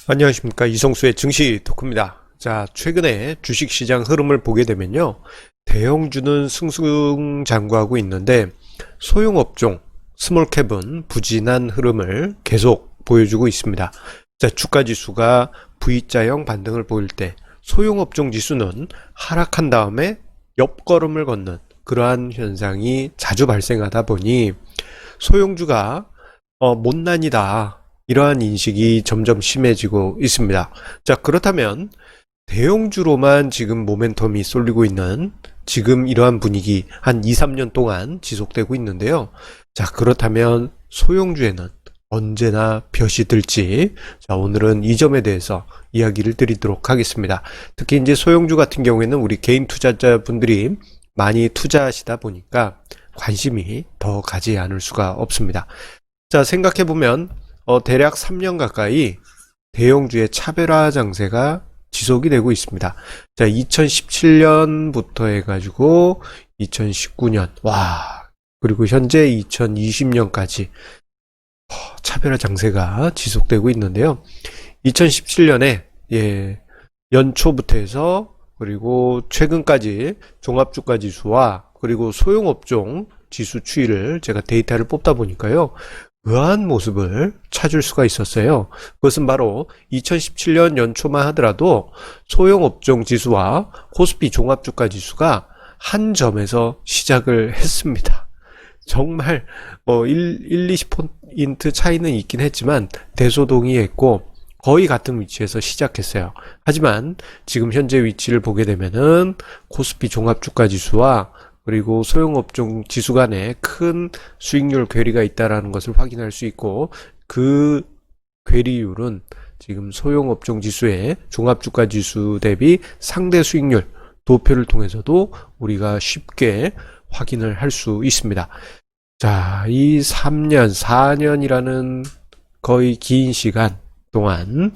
안녕하십니까. 이성수의 증시 토크입니다. 자, 최근에 주식시장 흐름을 보게 되면요. 대형주는 승승장구하고 있는데 소형업종, 스몰캡은 부진한 흐름을 계속 보여주고 있습니다. 자, 주가지수가 V자형 반등을 보일 때 소형업종 지수는 하락한 다음에 옆걸음을 걷는 그러한 현상이 자주 발생하다 보니 소형주가 못난이다, 이러한 인식이 점점 심해지고 있습니다. 자, 그렇다면 대형주로만 지금 모멘텀이 쏠리고 있는 지금 이러한 분위기 한 2, 3년 동안 지속되고 있는데요. 자, 그렇다면 소형주에는 언제나 볕이 들지. 자, 오늘은 이 점에 대해서 이야기를 드리도록 하겠습니다. 특히 이제 소형주 같은 경우에는 우리 개인 투자자분들이 많이 투자하시다 보니까 관심이 더 가지 않을 수가 없습니다. 자, 생각해보면 대략 3년 가까이 대형주의 차별화 장세가 지속이 되고 있습니다. 자, 2017년부터 해가지고 2019년, 그리고 현재 2020년까지 차별화 장세가 지속되고 있는데요. 2017년에 연초부터 해서 그리고 최근까지 종합주가 지수와 그리고 소형업종 지수 추이를 제가 데이터를 뽑다 보니까요. 의아한 모습을 찾을 수가 있었어요. 그것은 바로 2017년 연초만 하더라도 소형업종 지수와 코스피 종합주가 지수가 한 점에서 시작을 했습니다. 정말 20포인트 차이는 있긴 했지만 대소동의했고 거의 같은 위치에서 시작했어요. 하지만 지금 현재 위치를 보게 되면은 코스피 종합주가 지수와 그리고 소형업종 지수 간에 큰 수익률 괴리가 있다는 것을 확인할 수 있고, 그 괴리율은 지금 소형업종 지수의 종합주가 지수 대비 상대 수익률 도표를 통해서도 우리가 쉽게 확인을 할 수 있습니다. 자, 이 3년, 4년이라는 거의 긴 시간 동안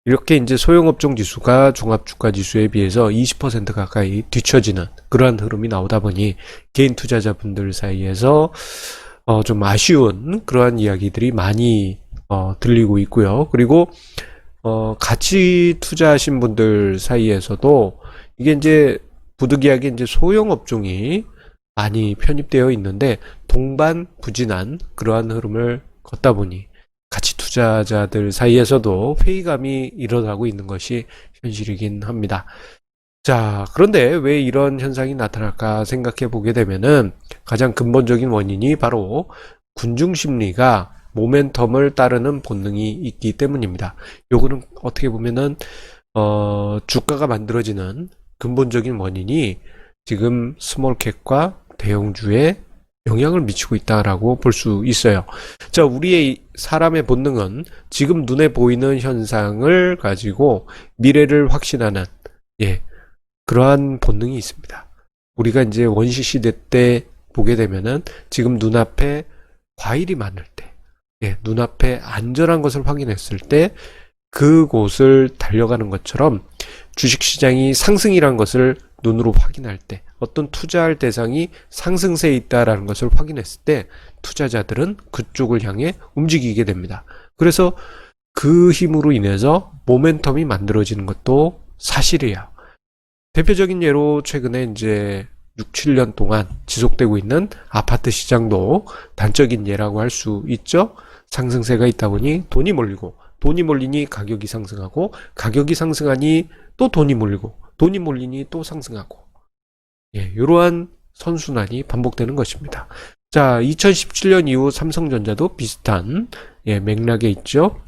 이렇게 이제 소형업종 지수가 종합주가 지수에 비해서 20% 가까이 뒤처지는 그러한 흐름이 나오다 보니 개인 투자자분들 사이에서 좀 아쉬운 그러한 이야기들이 많이 들리고 있고요. 그리고 같이 투자하신 분들 사이에서도 이게 이제 부득이하게 이제 소형업종이 많이 편입되어 있는데 동반 부진한 그러한 흐름을 걷다 보니 같이 투자자들 사이에서도 회의감이 일어나고 있는 것이 현실이긴 합니다. 자, 그런데 왜 이런 현상이 나타날까 생각해 보게 되면은 가장 근본적인 원인이 바로 군중심리가 모멘텀을 따르는 본능이 있기 때문입니다. 요거는 어떻게 보면은 주가가 만들어지는 근본적인 원인이 지금 스몰캡과 대형주에 영향을 미치고 있다라고 볼 수 있어요. 자, 우리의 사람의 본능은 지금 눈에 보이는 현상을 가지고 미래를 확신하는 그러한 본능이 있습니다. 우리가 이제 원시 시대 때 보게 되면은 지금 눈앞에 과일이 많을 때, 눈앞에 안전한 것을 확인했을 때 그곳을 달려가는 것처럼 주식시장이 상승이란 것을 눈으로 확인할 때, 어떤 투자할 대상이 상승세에 있다라는 것을 확인했을 때 투자자들은 그쪽을 향해 움직이게 됩니다. 그래서 그 힘으로 인해서 모멘텀이 만들어지는 것도 사실이에요. 대표적인 예로 최근에 이제 6, 7년 동안 지속되고 있는 아파트 시장도 단적인 예라고 할 수 있죠. 상승세가 있다 보니 돈이 몰리고, 돈이 몰리니 가격이 상승하고, 가격이 상승하니 또 돈이 몰리고, 돈이 몰리니 또 상승하고, 이러한 선순환이 반복되는 것입니다. 자, 2017년 이후 삼성전자도 비슷한 맥락에 있죠.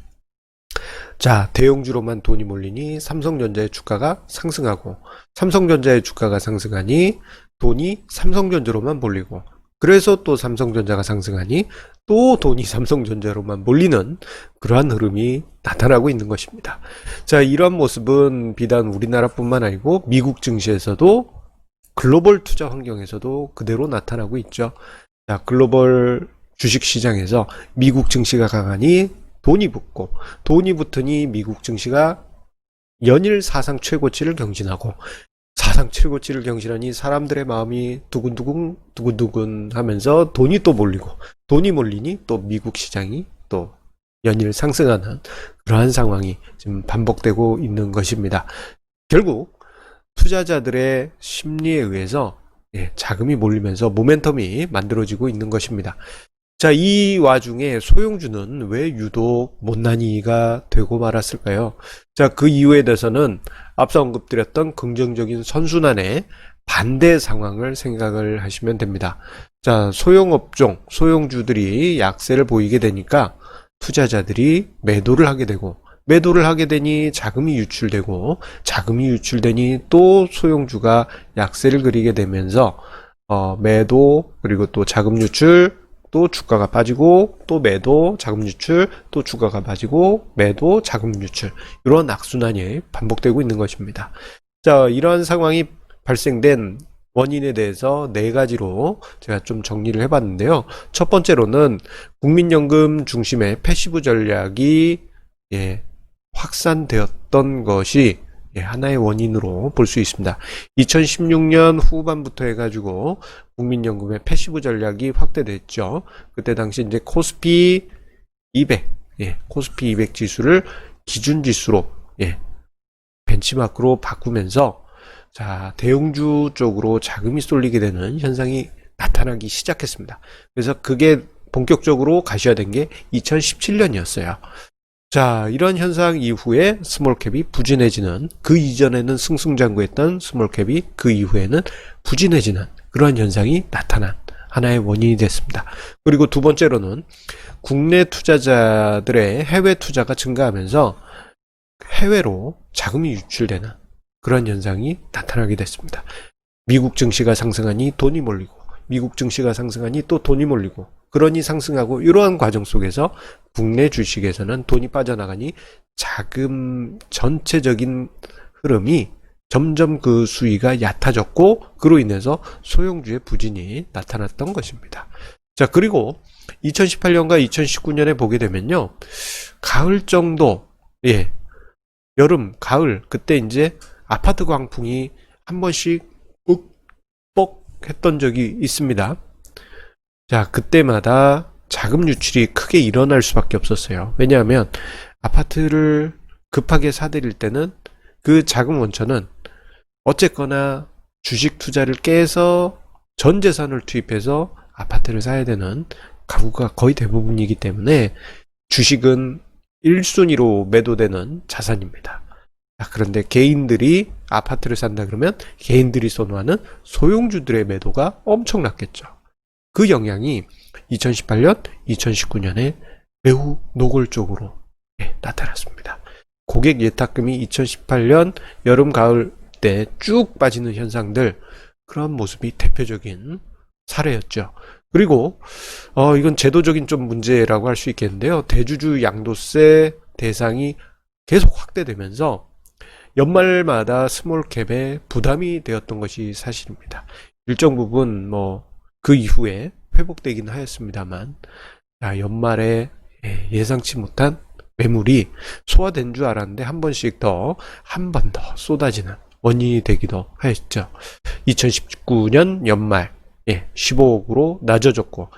자, 대형주로만 돈이 몰리니 삼성전자의 주가가 상승하고, 삼성전자의 주가가 상승하니 돈이 삼성전자로만 몰리고, 그래서 또 삼성전자가 상승하니 또 돈이 삼성전자로만 몰리는 그러한 흐름이 나타나고 있는 것입니다. 자, 이러한 모습은 비단 우리나라뿐만 아니고 미국 증시에서도 글로벌 투자 환경에서도 그대로 나타나고 있죠. 자, 글로벌 주식시장에서 미국 증시가 강하니 돈이 붙고, 돈이 붙으니 미국 증시가 연일 사상 최고치를 경신하고, 사상 최고치를 경신하니 사람들의 마음이 두근두근 하면서 돈이 또 몰리고, 돈이 몰리니 또 미국 시장이 또 연일 상승하는 그러한 상황이 지금 반복되고 있는 것입니다. 결국 투자자들의 심리에 의해서 자금이 몰리면서 모멘텀이 만들어지고 있는 것입니다. 자, 이 와중에 소형주는 왜 유독 못난이가 되고 말았을까요? 자, 그 이유에 대해서는 앞서 언급드렸던 긍정적인 선순환의 반대 상황을 생각을 하시면 됩니다. 자, 소형업종, 소형주들이 약세를 보이게 되니까 투자자들이 매도를 하게 되고, 매도를 하게 되니 자금이 유출되고, 자금이 유출되니 또 소형주가 약세를 그리게 되면서 매도, 그리고 또 자금 유출, 또 주가가 빠지고, 또 매도, 자금 유출, 또 주가가 빠지고, 매도, 자금 유출, 이런 악순환이 반복되고 있는 것입니다. 자, 이러한 상황이 발생된 원인에 대해서 네 가지로 제가 좀 정리를 해봤는데요. 첫 번째로는 국민연금 중심의 패시브 전략이 확산되었던 것이 하나의 원인으로 볼 수 있습니다. 2016년 후반부터 해가지고 국민연금의 패시브 전략이 확대됐죠. 그때 당시 이제 코스피 200, 코스피 200 지수를 기준 지수로 벤치마크로 바꾸면서 자, 대형주 쪽으로 자금이 쏠리게 되는 현상이 나타나기 시작했습니다. 그래서 그게 본격적으로 가셔야 된 게 2017년이었어요. 자, 이런 현상 이후에 스몰캡이 부진해지는, 그 이전에는 승승장구했던 스몰캡이 그 이후에는 부진해지는 그런 현상이 나타난 하나의 원인이 됐습니다. 그리고 두 번째로는 국내 투자자들의 해외 투자가 증가하면서 해외로 자금이 유출되는 그런 현상이 나타나게 됐습니다. 미국 증시가 상승하니 돈이 몰리고, 미국 증시가 상승하니 또 돈이 몰리고, 그러니 상승하고, 이러한 과정 속에서 국내 주식에서는 돈이 빠져나가니 자금 전체적인 흐름이 점점 그 수위가 얕아졌고, 그로 인해서 소형주의 부진이 나타났던 것입니다. 자, 그리고 2018년과 2019년에 보게 되면요, 가을 정도, 여름, 가을, 그때 이제 아파트 광풍이 한 번씩 윽뻑 했던 적이 있습니다. 자, 그때마다 자금 유출이 크게 일어날 수밖에 없었어요. 왜냐하면 아파트를 급하게 사들일 때는 그 자금 원천은 어쨌거나 주식 투자를 깨서 전 재산을 투입해서 아파트를 사야 되는 가구가 거의 대부분이기 때문에 주식은 1순위로 매도되는 자산입니다. 그런데 개인들이 아파트를 산다 그러면 개인들이 선호하는 소형주들의 매도가 엄청났겠죠. 그 영향이 2018년, 2019년에 매우 노골적으로 나타났습니다. 고객 예탁금이 2018년 여름, 가을 때 쭉 빠지는 현상들, 그런 모습이 대표적인 사례였죠. 그리고 이건 제도적인 좀 문제라고 할 수 있겠는데요. 대주주 양도세 대상이 계속 확대되면서 연말마다 스몰캡에 부담이 되었던 것이 사실입니다. 일정 부분 그 이후에 회복되긴 하였습니다만, 연말에 예상치 못한 매물이 소화된 줄 알았는데 한 번 더 쏟아지는 원인이 되기도 하였죠. 2019년 연말 15억으로 낮아졌고,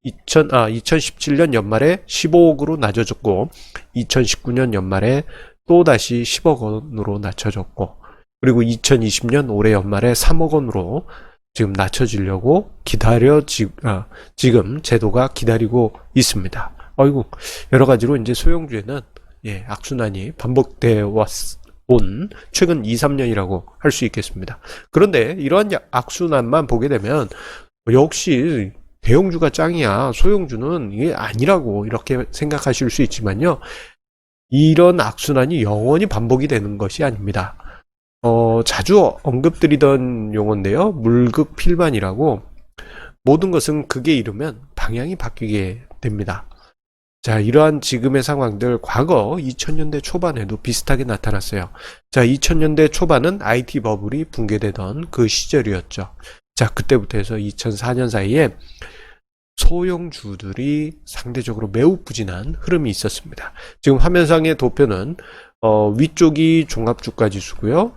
2017년 연말에 15억으로 낮아졌고, 2019년 연말에 또다시 10억 원으로 낮춰졌고, 그리고 2020년 올해 연말에 3억 원으로 지금 낮춰지려고 지금 제도가 기다리고 있습니다. 아이고, 여러 가지로 이제 소형주에는 악순환이 반복되어 온 최근 2, 3년이라고 할 수 있겠습니다. 그런데 이러한 악순환만 보게 되면 역시 대형주가 짱이야, 소형주는 이게 아니라고 이렇게 생각하실 수 있지만요, 이런 악순환이 영원히 반복이 되는 것이 아닙니다. 자주 언급드리던 용어인데요, 물극필반이라고. 모든 것은 극에 이르면 방향이 바뀌게 됩니다. 자, 이러한 지금의 상황들 과거 2000년대 초반에도 비슷하게 나타났어요. 자, 2000년대 초반은 IT 버블이 붕괴되던 그 시절이었죠. 자, 그때부터 해서 2004년 사이에 소형주들이 상대적으로 매우 부진한 흐름이 있었습니다. 지금 화면상의 도표는 위쪽이 종합주가 지수고요,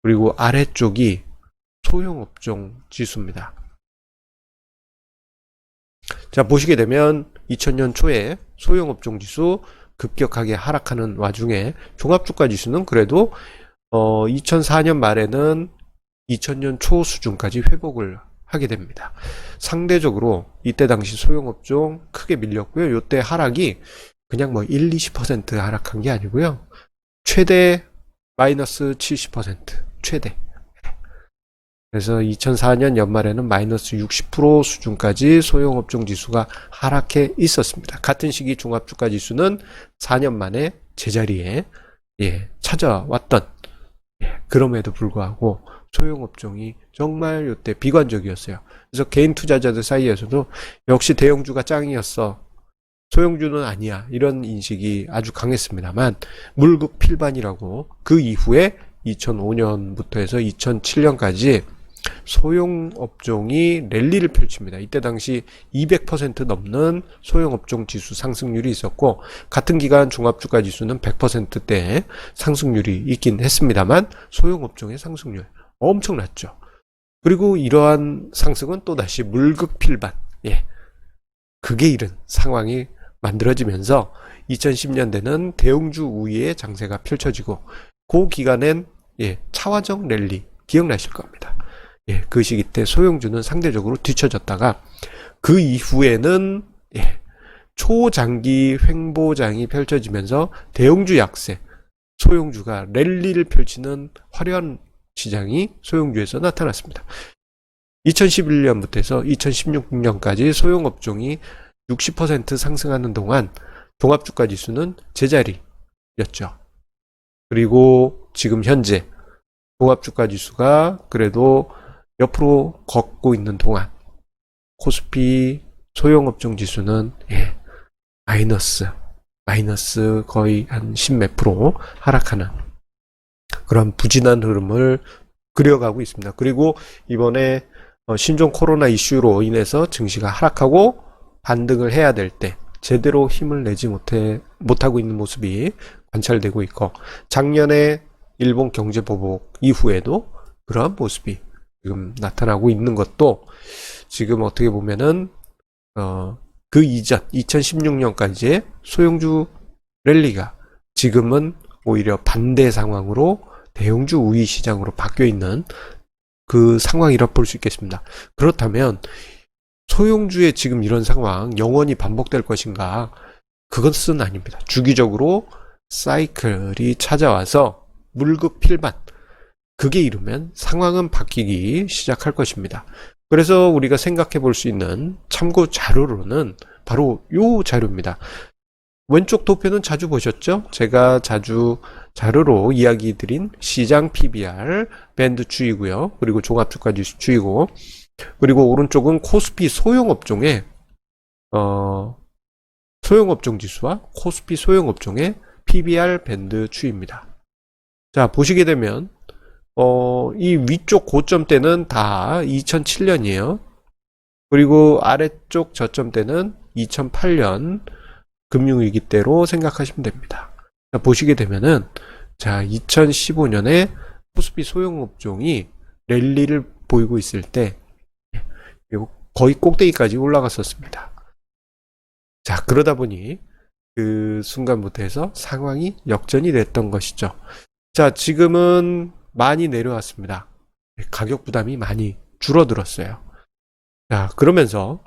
그리고 아래쪽이 소형업종 지수입니다. 자, 보시게 되면 2000년 초에 소형업종 지수 급격하게 하락하는 와중에 종합주가 지수는 그래도 2004년 말에는 2000년 초 수준까지 회복을 하게 됩니다. 상대적으로 이때 당시 소형업종 크게 밀렸고요. 이때 하락이 그냥 뭐 1, 20% 하락한 게 아니고요. 최대 마이너스 70%, 최대. 그래서 2004년 연말에는 마이너스 60% 수준까지 소형업종 지수가 하락해 있었습니다. 같은 시기 종합주가 지수는 4년 만에 제자리에 찾아왔던, 그럼에도 불구하고 소형업종이 정말 이때 비관적이었어요. 그래서 개인 투자자들 사이에서도 역시 대형주가 짱이었어, 소형주는 아니야, 이런 인식이 아주 강했습니다만, 물극필반이라고 그 이후에 2005년부터 해서 2007년까지 소형업종이 랠리를 펼칩니다. 이때 당시 200% 넘는 소형업종 지수 상승률이 있었고, 같은 기간 종합주가 지수는 100%대 상승률이 있긴 했습니다만 소형업종의 상승률 엄청났죠. 그리고 이러한 상승은 또다시 물극필반, 극에 이른 상황이 만들어지면서 2010년대는 대형주 우위의 장세가 펼쳐지고, 그 기간엔 차화적 랠리 기억나실 겁니다. 그 시기 때 소형주는 상대적으로 뒤처졌다가 그 이후에는 초장기 횡보장이 펼쳐지면서 대형주 약세, 소형주가 랠리를 펼치는 화려한 시장이 소형주에서 나타났습니다. 2011년부터 해서 2016년까지 소형업종이 60% 상승하는 동안 종합주가 지수는 제자리였죠. 그리고 지금 현재 종합주가 지수가 그래도 옆으로 걷고 있는 동안 코스피 소형업종 지수는 마이너스 거의 한 10몇 프로 하락하는 그런 부진한 흐름을 그려가고 있습니다. 그리고 이번에 신종 코로나 이슈로 인해서 증시가 하락하고 반등을 해야 될 때 제대로 힘을 내지 못하고 있는 모습이 관찰되고 있고, 작년에 일본 경제 보복 이후에도 그러한 모습이 지금 나타나고 있는 것도 지금 어떻게 보면은 그 이전 2016년까지의 소형주 랠리가 지금은 오히려 반대 상황으로 대형주 우위 시장으로 바뀌어 있는 그 상황이라 볼 수 있겠습니다. 그렇다면 소형주의 지금 이런 상황 영원히 반복될 것인가? 그것은 아닙니다. 주기적으로 사이클이 찾아와서 물극필반, 극에 이르면 상황은 바뀌기 시작할 것입니다. 그래서 우리가 생각해 볼 수 있는 참고 자료로는 바로 이 자료입니다. 왼쪽 도표는 자주 보셨죠? 제가 자주 자료로 이야기 드린 시장 PBR 밴드 추이고요. 그리고 종합주가 지수 추이고, 그리고 오른쪽은 코스피 소형업종의 소형업종 지수와 코스피 소형업종의 PBR 밴드 추이입니다. 자, 보시게 되면 이 위쪽 고점대는 다 2007년이에요. 그리고 아래쪽 저점대는 2008년 금융위기 때로 생각하시면 됩니다. 자, 보시게 되면은, 자, 2015년에 코스피 소형업종이 랠리를 보이고 있을 때 거의 꼭대기까지 올라갔었습니다. 자, 그러다 보니 그 순간부터 해서 상황이 역전이 됐던 것이죠. 자, 지금은 많이 내려왔습니다. 가격 부담이 많이 줄어들었어요. 자, 그러면서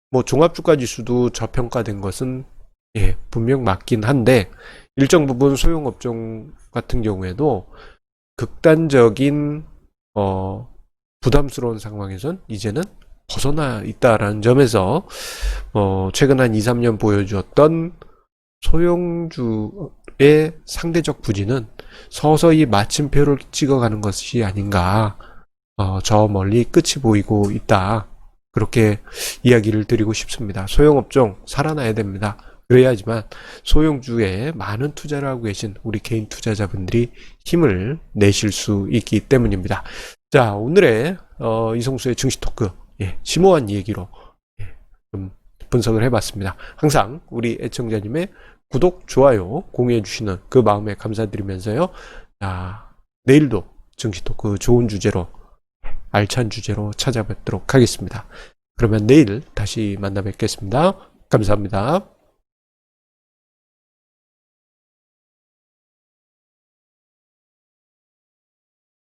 뭐 종합주가 지수도 저평가된 것은 분명 맞긴 한데, 일정 부분 소형업종 같은 경우에도 극단적인 부담스러운 상황에선 이제는 벗어나 있다라는 점에서 최근 한 2, 3년 보여주었던 소형주의 상대적 부진은 서서히 마침표를 찍어가는 것이 아닌가, 저 멀리 끝이 보이고 있다, 그렇게 이야기를 드리고 싶습니다. 소형업종 살아나야 됩니다. 그래야지만 소형주에 많은 투자를 하고 계신 우리 개인 투자자분들이 힘을 내실 수 있기 때문입니다. 자, 오늘의 이성수의 증시 토크, 심오한 얘기로 좀 분석을 해봤습니다. 항상 우리 애청자님의 구독, 좋아요 공유해 주시는 그 마음에 감사드리면서요. 자, 내일도 증시 토크 좋은 주제로, 알찬 주제로 찾아뵙도록 하겠습니다. 그러면 내일 다시 만나 뵙겠습니다. 감사합니다.